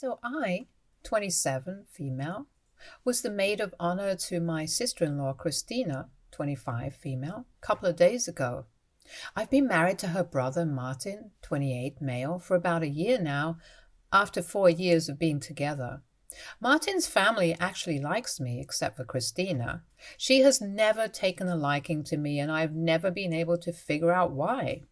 So I, 27, female, was the maid of honor to my sister-in-law, Christina, 25, female, a couple of days ago. I've been married to her brother, Martin, 28, male, for about a year now, after 4 years of being together. Martin's family actually likes me, except for Christina. She has never taken a liking to me, and I've never been able to figure out why.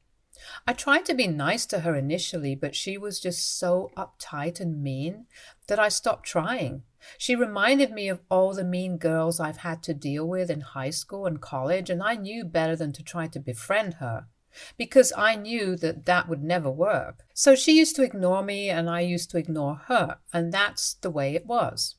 I tried to be nice to her initially, but she was just so uptight and mean that I stopped trying. She reminded me of all the mean girls I've had to deal with in high school and college, and I knew better than to try to befriend her, because I knew that that would never work. So she used to ignore me, and I used to ignore her, and that's the way it was.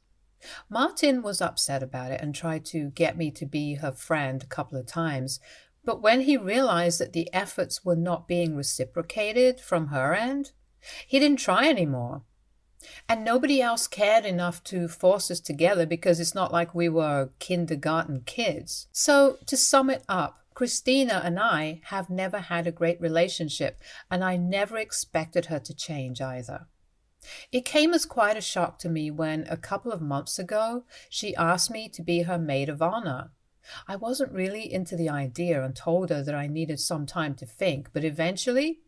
Martin was upset about it and tried to get me to be her friend a couple of times, but when he realized that the efforts were not being reciprocated from her end, he didn't try anymore. And nobody else cared enough to force us together because it's not like we were kindergarten kids. So, to sum it up, Christina and I have never had a great relationship, and I never expected her to change either. It came as quite a shock to me when, a couple of months ago, she asked me to be her maid of honor. I wasn't really into the idea and told her that I needed some time to think, but eventually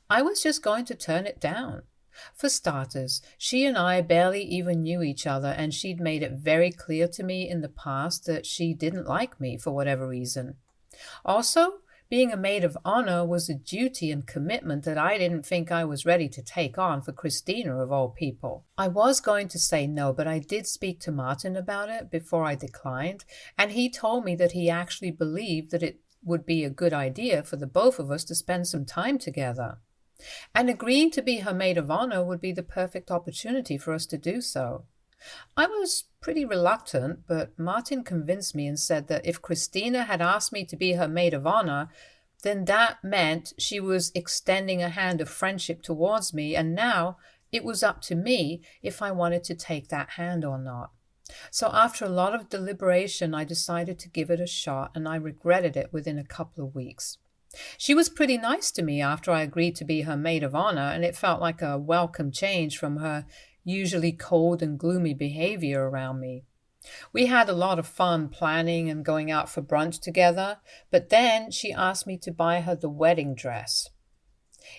I was just going to turn it down. For starters, she and I barely even knew each other, and she'd made it very clear to me in the past that she didn't like me for whatever reason. Also, being a maid of honor was a duty and commitment that I didn't think I was ready to take on for Christina of all people. I was going to say no, but I did speak to Martin about it before I declined, and he told me that he actually believed that it would be a good idea for the both of us to spend some time together. And agreeing to be her maid of honor would be the perfect opportunity for us to do so. I was pretty reluctant, but Martin convinced me and said that if Christina had asked me to be her maid of honor, then that meant she was extending a hand of friendship towards me, and now it was up to me if I wanted to take that hand or not. So after a lot of deliberation, I decided to give it a shot, and I regretted it within a couple of weeks. She was pretty nice to me after I agreed to be her maid of honor, and it felt like a welcome change from her usually cold and gloomy behavior around me. We had a lot of fun planning and going out for brunch together, but then she asked me to buy her the wedding dress.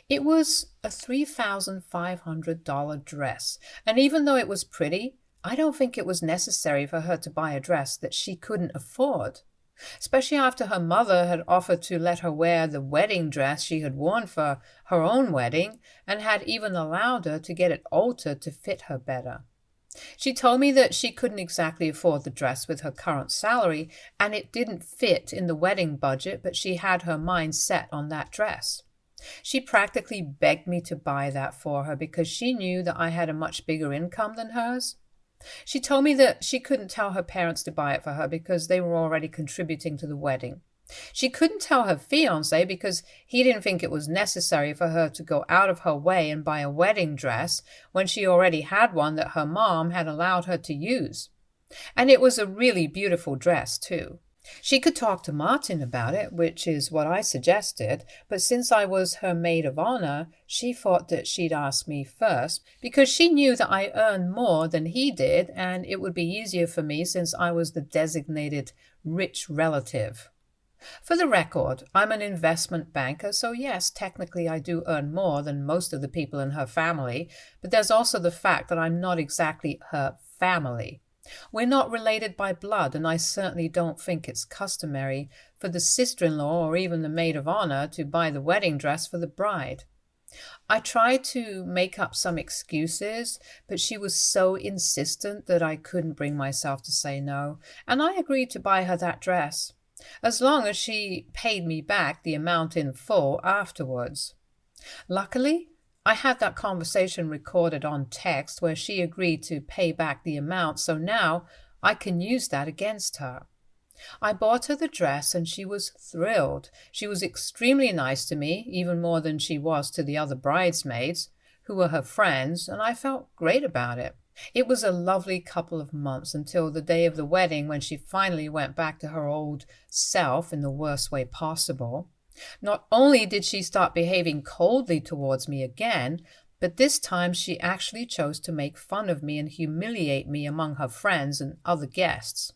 It was a $3,500 dress, and even though it was pretty, I don't think it was necessary for her to buy a dress that she couldn't afford, especially after her mother had offered to let her wear the wedding dress she had worn for her own wedding and had even allowed her to get it altered to fit her better. She told me that she couldn't exactly afford the dress with her current salary, and it didn't fit in the wedding budget, but she had her mind set on that dress. She practically begged me to buy that for her because she knew that I had a much bigger income than hers. She told me that she couldn't tell her parents to buy it for her because they were already contributing to the wedding. She couldn't tell her fiancé because he didn't think it was necessary for her to go out of her way and buy a wedding dress when she already had one that her mom had allowed her to use. And it was a really beautiful dress, too. She could talk to Martin about it, which is what I suggested, but since I was her maid of honor, she thought that she'd ask me first, because she knew that I earned more than he did, and it would be easier for me since I was the designated rich relative. For the record, I'm an investment banker, so yes, technically I do earn more than most of the people in her family, but there's also the fact that I'm not exactly her family. We're not related by blood, and I certainly don't think it's customary for the sister-in-law or even the maid of honor to buy the wedding dress for the bride. I tried to make up some excuses, but she was so insistent that I couldn't bring myself to say no, and I agreed to buy her that dress, as long as she paid me back the amount in full afterwards. Luckily, I had that conversation recorded on text where she agreed to pay back the amount, so now I can use that against her. I bought her the dress and she was thrilled. She was extremely nice to me, even more than she was to the other bridesmaids, who were her friends, and I felt great about it. It was a lovely couple of months until the day of the wedding when she finally went back to her old self in the worst way possible. Not only did she start behaving coldly towards me again, But this time she actually chose to make fun of me and humiliate me among her friends and other guests.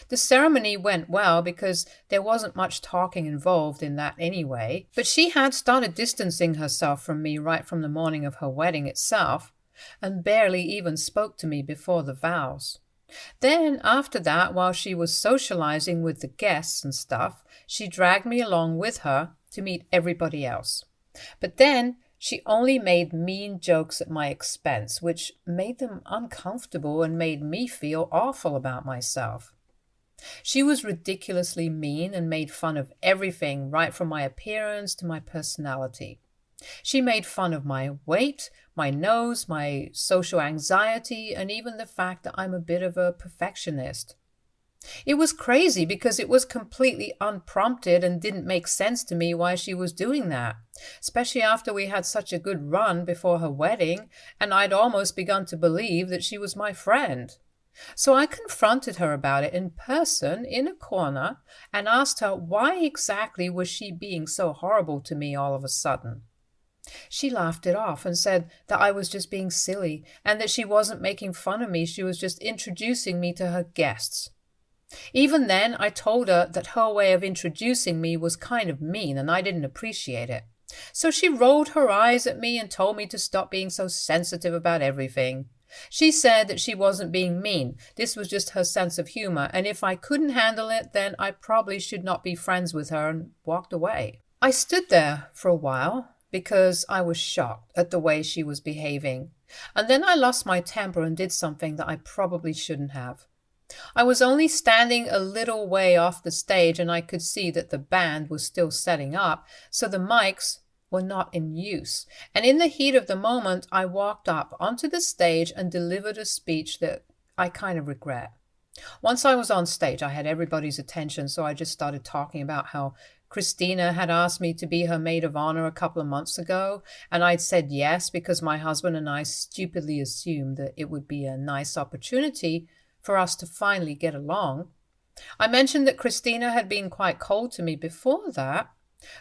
The ceremony went well because there wasn't much talking involved in that anyway, but she had started distancing herself from me right from the morning of her wedding itself, and barely even spoke to me before the vows. Then, after that, while she was socializing with the guests and stuff, she dragged me along with her to meet everybody else. But then she only made mean jokes at my expense, which made them uncomfortable and made me feel awful about myself. She was ridiculously mean and made fun of everything, right from my appearance to my personality. She made fun of my weight, my nose, my social anxiety, and even the fact that I'm a bit of a perfectionist. It was crazy because it was completely unprompted and didn't make sense to me why she was doing that, especially after we had such a good run before her wedding, and I'd almost begun to believe that she was my friend. So I confronted her about it in person in a corner and asked her why exactly was she being so horrible to me all of a sudden. She laughed it off and said that I was just being silly and that she wasn't making fun of me, she was just introducing me to her guests. Even then, I told her that her way of introducing me was kind of mean and I didn't appreciate it. So she rolled her eyes at me and told me to stop being so sensitive about everything. She said that she wasn't being mean. This was just her sense of humor, and if I couldn't handle it, then I probably should not be friends with her, and walked away. I stood there for a while because I was shocked at the way she was behaving, and then I lost my temper and did something that I probably shouldn't have. I was only standing a little way off the stage, and I could see that the band was still setting up, so the mics were not in use. And in the heat of the moment, I walked up onto the stage and delivered a speech that I kind of regret. Once I was on stage, I had everybody's attention, so I just started talking about how Christina had asked me to be her maid of honor a couple of months ago, and I'd said yes because my husband and I stupidly assumed that it would be a nice opportunity for us to finally get along. I mentioned that Christina had been quite cold to me before that,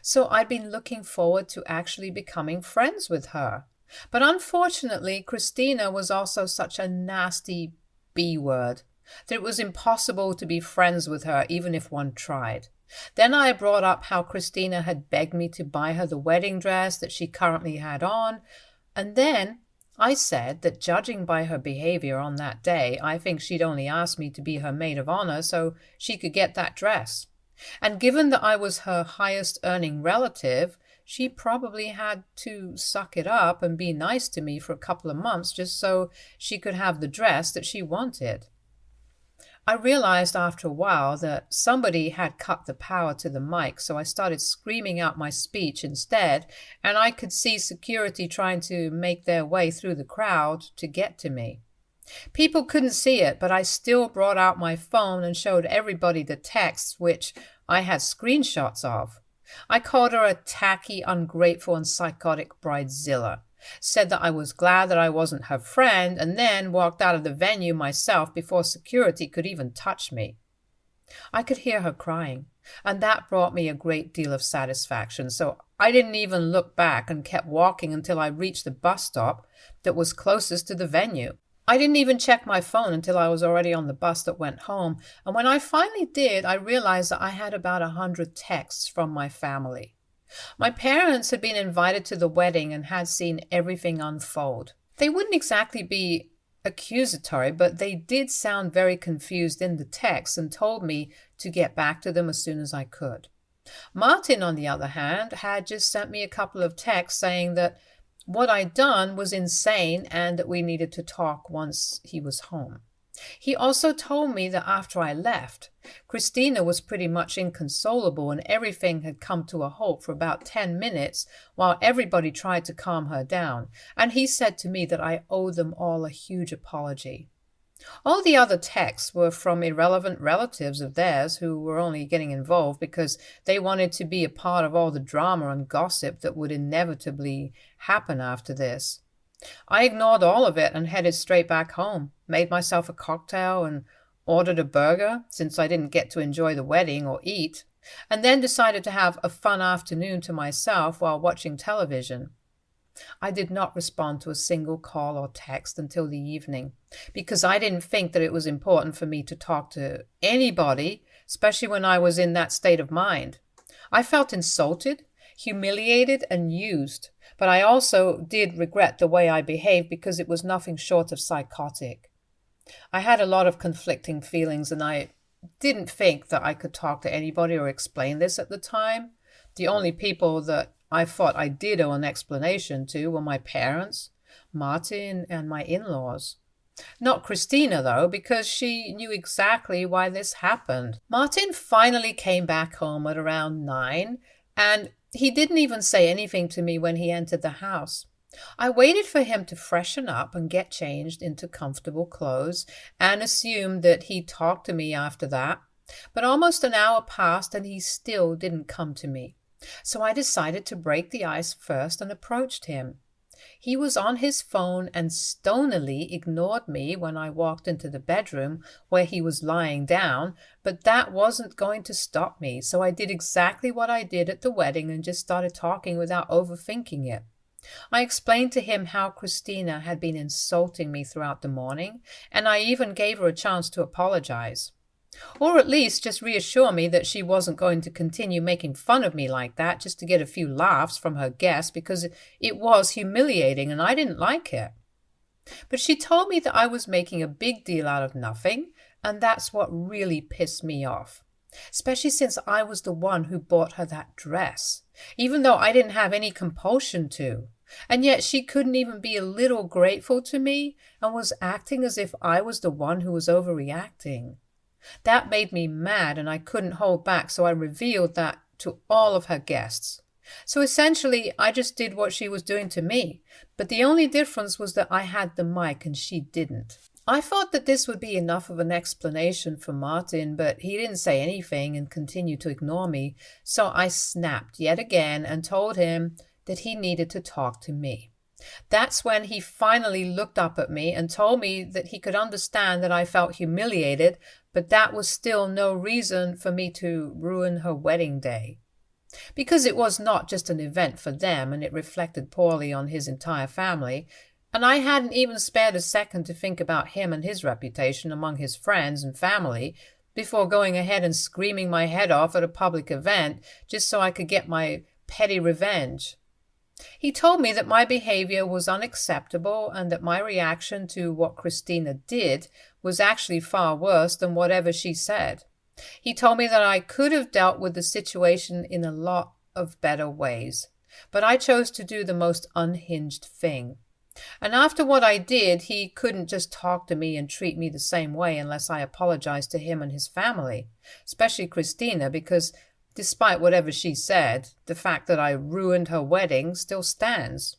so I'd been looking forward to actually becoming friends with her. But unfortunately, Christina was also such a nasty B word that it was impossible to be friends with her even if one tried. Then I brought up how Christina had begged me to buy her the wedding dress that she currently had on, and then I said that judging by her behavior on that day, I think she'd only asked me to be her maid of honor so she could get that dress. And given that I was her highest earning relative, she probably had to suck it up and be nice to me for a couple of months just so she could have the dress that she wanted. I realized after a while that somebody had cut the power to the mic, so I started screaming out my speech instead, and I could see security trying to make their way through the crowd to get to me. People couldn't see it, but I still brought out my phone and showed everybody the texts, which I had screenshots of. I called her a tacky, ungrateful, and psychotic bridezilla, said that I was glad that I wasn't her friend, and then walked out of the venue myself before security could even touch me. I could hear her crying, and that brought me a great deal of satisfaction, so I didn't even look back and kept walking until I reached the bus stop that was closest to the venue. I didn't even check my phone until I was already on the bus that went home, and when I finally did, I realized that I had about 100 texts from my family. My parents had been invited to the wedding and had seen everything unfold. They wouldn't exactly be accusatory, but they did sound very confused in the text and told me to get back to them as soon as I could. Martin, on the other hand, had just sent me a couple of texts saying that what I'd done was insane and that we needed to talk once he was home. He also told me that after I left, Christina was pretty much inconsolable and everything had come to a halt for about 10 minutes while everybody tried to calm her down, and he said to me that I owe them all a huge apology. All the other texts were from irrelevant relatives of theirs who were only getting involved because they wanted to be a part of all the drama and gossip that would inevitably happen after this. I ignored all of it and headed straight back home, made myself a cocktail and ordered a burger since I didn't get to enjoy the wedding or eat, and then decided to have a fun afternoon to myself while watching television. I did not respond to a single call or text until the evening, because I didn't think that it was important for me to talk to anybody, especially when I was in that state of mind. I felt insulted, humiliated, and used, but I also did regret the way I behaved because it was nothing short of psychotic. I had a lot of conflicting feelings, and I didn't think that I could talk to anybody or explain this at the time. The only people that I thought I did owe an explanation to were my parents, Martin, and my in-laws. Not Christina, though, because she knew exactly why this happened. Martin finally came back home at around 9, and he didn't even say anything to me when he entered the house. I waited for him to freshen up and get changed into comfortable clothes and assumed that he'd talk to me after that. But almost an hour passed and he still didn't come to me. So I decided to break the ice first and approached him. He was on his phone and stonily ignored me when I walked into the bedroom where he was lying down, but that wasn't going to stop me, so I did exactly what I did at the wedding and just started talking without overthinking it. I explained to him how Christina had been insulting me throughout the morning, and I even gave her a chance to apologize. Or at least just reassure me that she wasn't going to continue making fun of me like that just to get a few laughs from her guests, because it was humiliating and I didn't like it. But she told me that I was making a big deal out of nothing, and that's what really pissed me off. Especially since I was the one who bought her that dress, even though I didn't have any compulsion to. And yet she couldn't even be a little grateful to me and was acting as if I was the one who was overreacting. That made me mad and I couldn't hold back, so I revealed that to all of her guests. So essentially, I just did what she was doing to me, but the only difference was that I had the mic and she didn't. I thought that this would be enough of an explanation for Martin, but he didn't say anything and continued to ignore me, so I snapped yet again and told him that he needed to talk to me. That's when he finally looked up at me and told me that he could understand that I felt humiliated, but that was still no reason for me to ruin her wedding day. Because it was not just an event for them and it reflected poorly on his entire family, and I hadn't even spared a second to think about him and his reputation among his friends and family before going ahead and screaming my head off at a public event just so I could get my petty revenge. He told me that my behavior was unacceptable and that my reaction to what Christina did was actually far worse than whatever she said. He told me that I could have dealt with the situation in a lot of better ways, but I chose to do the most unhinged thing. And after what I did, he couldn't just talk to me and treat me the same way unless I apologized to him and his family, especially Christina, because despite whatever she said, the fact that I ruined her wedding still stands.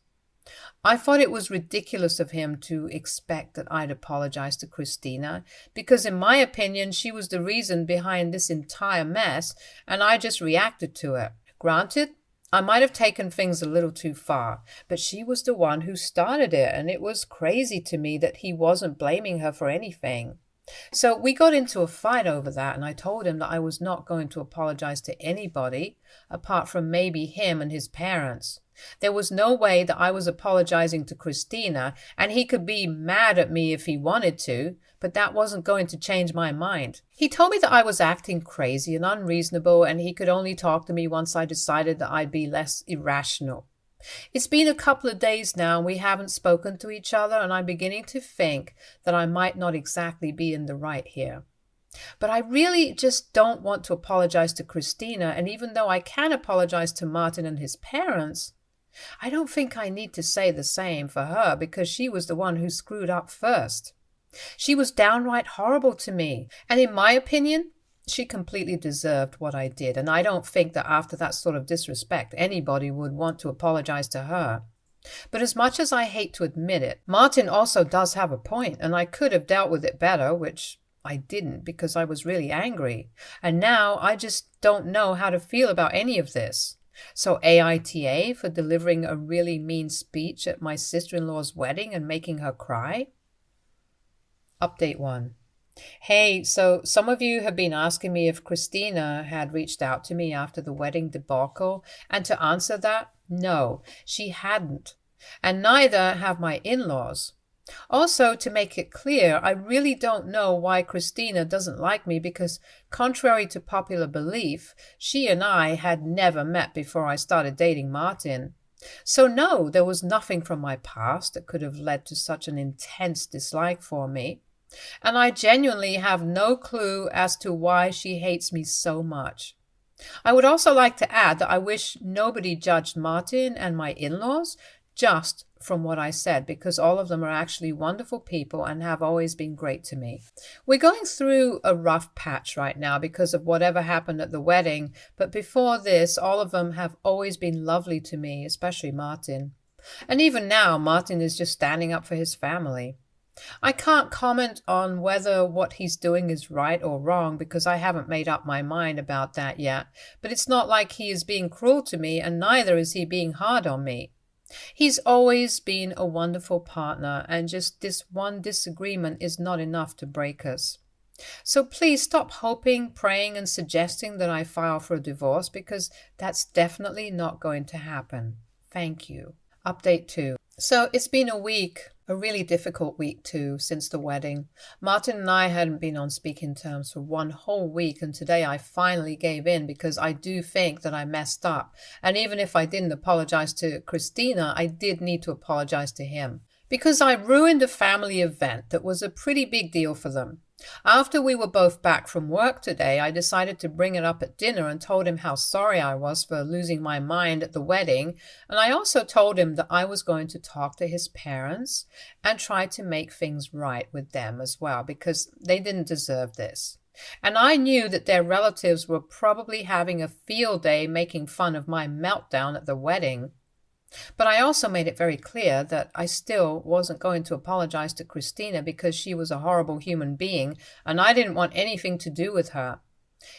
I thought it was ridiculous of him to expect that I'd apologize to Christina, because in my opinion, she was the reason behind this entire mess, and I just reacted to it. Granted, I might have taken things a little too far, but she was the one who started it, and it was crazy to me that he wasn't blaming her for anything. So we got into a fight over that, and I told him that I was not going to apologize to anybody apart from maybe him and his parents. There was no way that I was apologizing to Christina, and he could be mad at me if he wanted to, but that wasn't going to change my mind. He told me that I was acting crazy and unreasonable, and he could only talk to me once I decided that I'd be less irrational. It's been a couple of days now and we haven't spoken to each other, and I'm beginning to think that I might not exactly be in the right here. But I really just don't want to apologize to Christina, and even though I can apologize to Martin and his parents, I don't think I need to say the same for her because she was the one who screwed up first. She was downright horrible to me, and in my opinion, she completely deserved what I did, and I don't think that after that sort of disrespect, anybody would want to apologize to her. But as much as I hate to admit it, Martin also does have a point, and I could have dealt with it better, which I didn't because I was really angry. And now I just don't know how to feel about any of this. So AITA for delivering a really mean speech at my sister-in-law's wedding and making her cry? Update 1. Hey, so some of you have been asking me if Christina had reached out to me after the wedding debacle, and to answer that, no, she hadn't. and neither have my in-laws. Also, to make it clear, I really don't know why Christina doesn't like me because, contrary to popular belief, she and I had never met before I started dating Martin. So no, there was nothing from my past that could have led to such an intense dislike for me. And I genuinely have no clue as to why she hates me so much. I would also like to add that I wish nobody judged Martin and my in-laws just from what I said, because all of them are actually wonderful people and have always been great to me. We're going through a rough patch right now because of whatever happened at the wedding, but before this, all of them have always been lovely to me, especially Martin. And even now, Martin is just standing up for his family. I can't comment on whether what he's doing is right or wrong because I haven't made up my mind about that yet, but it's not like he is being cruel to me, and neither is he being hard on me. He's always been a wonderful partner, and just this one disagreement is not enough to break us. So please stop hoping, praying, and suggesting that I file for a divorce because that's definitely not going to happen. Thank you. Update 2. So it's been a week, a really difficult week too, since the wedding. Martin and I hadn't been on speaking terms for one whole week, and today I finally gave in because I do think that I messed up. And even if I didn't apologize to Christina, I did need to apologize to him. Because I ruined a family event that was a pretty big deal for them. After we were both back from work today, I decided to bring it up at dinner and told him how sorry I was for losing my mind at the wedding, and I also told him that I was going to talk to his parents and try to make things right with them as well, because they didn't deserve this. And I knew that their relatives were probably having a field day making fun of my meltdown at the wedding. But I also made it very clear that I still wasn't going to apologize to Christina because she was a horrible human being and I didn't want anything to do with her.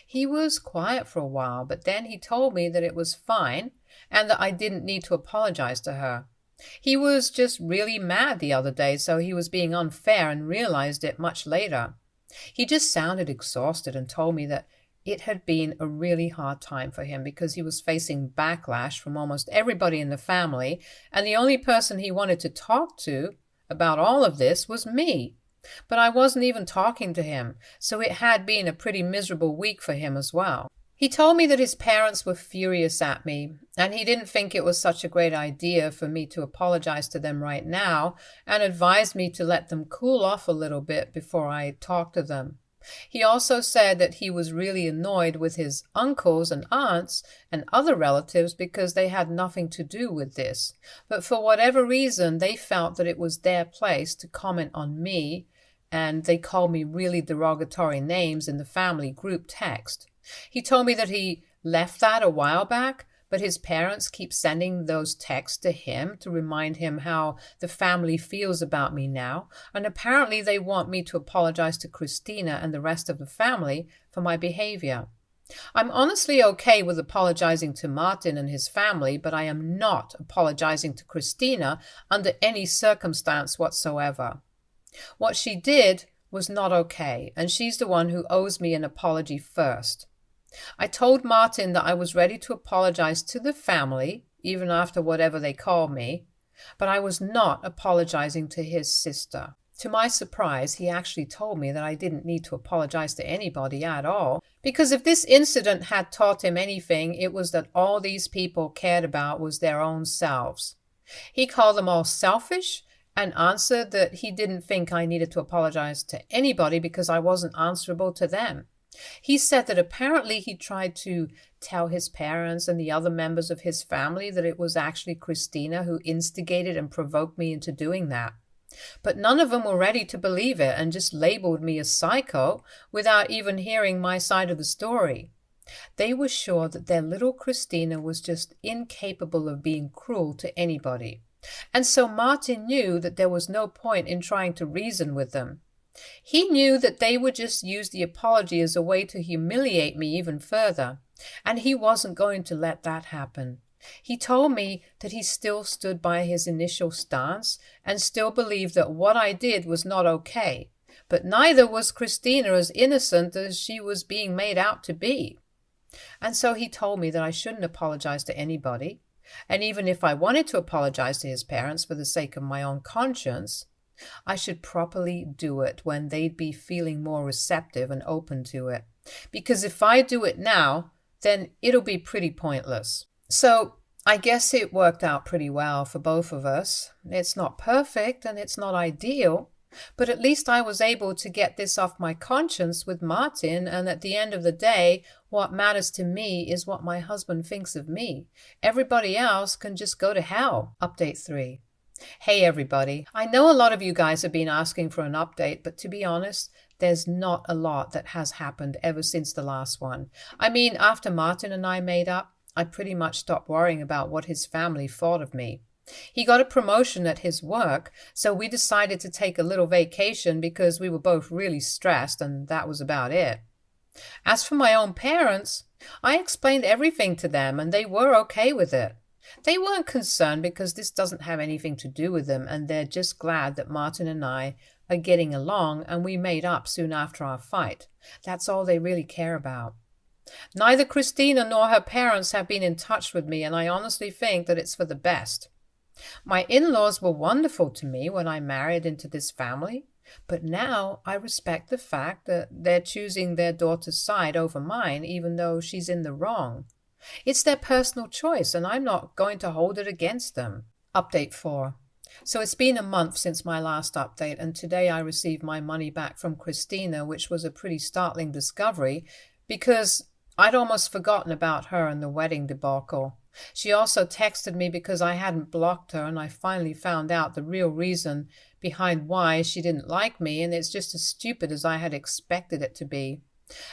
He was quiet for a while, but then he told me that it was fine and that I didn't need to apologize to her. He was just really mad the other day, so he was being unfair and realized it much later. He just sounded exhausted and told me that it had been a really hard time for him because he was facing backlash from almost everybody in the family, and the only person he wanted to talk to about all of this was me. But I wasn't even talking to him, so it had been a pretty miserable week for him as well. He told me that his parents were furious at me, and he didn't think it was such a great idea for me to apologize to them right now, and advised me to let them cool off a little bit before I talked to them. He also said that he was really annoyed with his uncles and aunts and other relatives because they had nothing to do with this. But for whatever reason, they felt that it was their place to comment on me, and they called me really derogatory names in the family group text. He told me that he left that a while back, but his parents keep sending those texts to him to remind him how the family feels about me now, and apparently they want me to apologize to Christina and the rest of the family for my behavior. I'm honestly okay with apologizing to Martin and his family, but I am not apologizing to Christina under any circumstance whatsoever. What she did was not okay, and she's the one who owes me an apology first. I told Martin that I was ready to apologize to the family, even after whatever they called me, but I was not apologizing to his sister. To my surprise, he actually told me that I didn't need to apologize to anybody at all, because if this incident had taught him anything, it was that all these people cared about was their own selves. He called them all selfish and answered that he didn't think I needed to apologize to anybody because I wasn't answerable to them. He said that apparently he tried to tell his parents and the other members of his family that it was actually Christina who instigated and provoked me into doing that. But none of them were ready to believe it and just labeled me a psycho without even hearing my side of the story. They were sure that their little Christina was just incapable of being cruel to anybody. And so Martin knew that there was no point in trying to reason with them. He knew that they would just use the apology as a way to humiliate me even further, and he wasn't going to let that happen. He told me that he still stood by his initial stance and still believed that what I did was not okay, but neither was Christina as innocent as she was being made out to be. And so he told me that I shouldn't apologize to anybody, And even if I wanted to apologize to his parents for the sake of my own conscience, I should properly do it when they'd be feeling more receptive and open to it. Because if I do it now, then it'll be pretty pointless. So I guess it worked out pretty well for both of us. It's not perfect and it's not ideal, but at least I was able to get this off my conscience with Martin, and at the end of the day, what matters to me is what my husband thinks of me. Everybody else can just go to hell. Update 3. Hey everybody, I know a lot of you guys have been asking for an update, but to be honest, there's not a lot that has happened ever since the last one. I mean, after Martin and I made up, I pretty much stopped worrying about what his family thought of me. He got a promotion at his work, so we decided to take a little vacation because we were both really stressed, and that was about it. As for my own parents, I explained everything to them and they were okay with it. They weren't concerned because this doesn't have anything to do with them, and they're just glad that Martin and I are getting along and we made up soon after our fight. That's all they really care about. Neither Christina nor her parents have been in touch with me, and I honestly think that it's for the best. My in-laws were wonderful to me when I married into this family, but now I respect the fact that they're choosing their daughter's side over mine, even though she's in the wrong. It's their personal choice, and I'm not going to hold it against them. Update 4. So it's been a month since my last update, and today I received my money back from Christina, which was a pretty startling discovery because I'd almost forgotten about her and the wedding debacle. She also texted me because I hadn't blocked her, and I finally found out the real reason behind why she didn't like me, and it's just as stupid as I had expected it to be.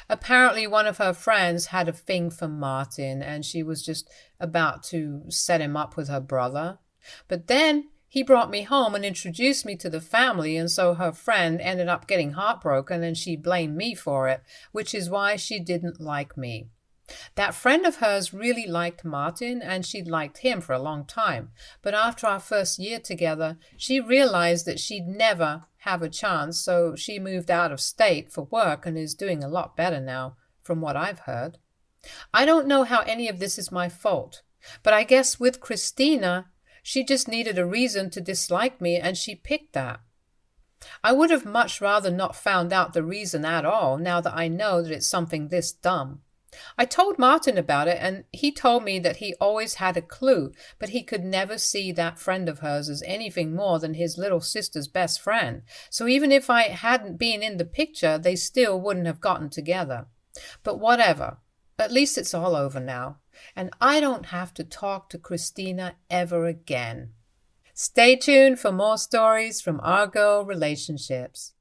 Apparently one of her friends had a thing for Martin, and she was just about to set him up with her brother. But then he brought me home and introduced me to the family, and so her friend ended up getting heartbroken and she blamed me for it, which is why she didn't like me. That friend of hers really liked Martin, and she'd liked him for a long time. But after our first year together, she realized that she'd never have a chance, so she moved out of state for work and is doing a lot better now, from what I've heard. I don't know how any of this is my fault, but I guess with Christina, she just needed a reason to dislike me, and she picked that. I would have much rather not found out the reason at all, now that I know that it's something this dumb. I told Martin about it, and he told me that he always had a clue, but he could never see that friend of hers as anything more than his little sister's best friend. So even if I hadn't been in the picture, they still wouldn't have gotten together. But whatever. At least it's all over now, and I don't have to talk to Christina ever again. Stay tuned for more stories from our girl relationships.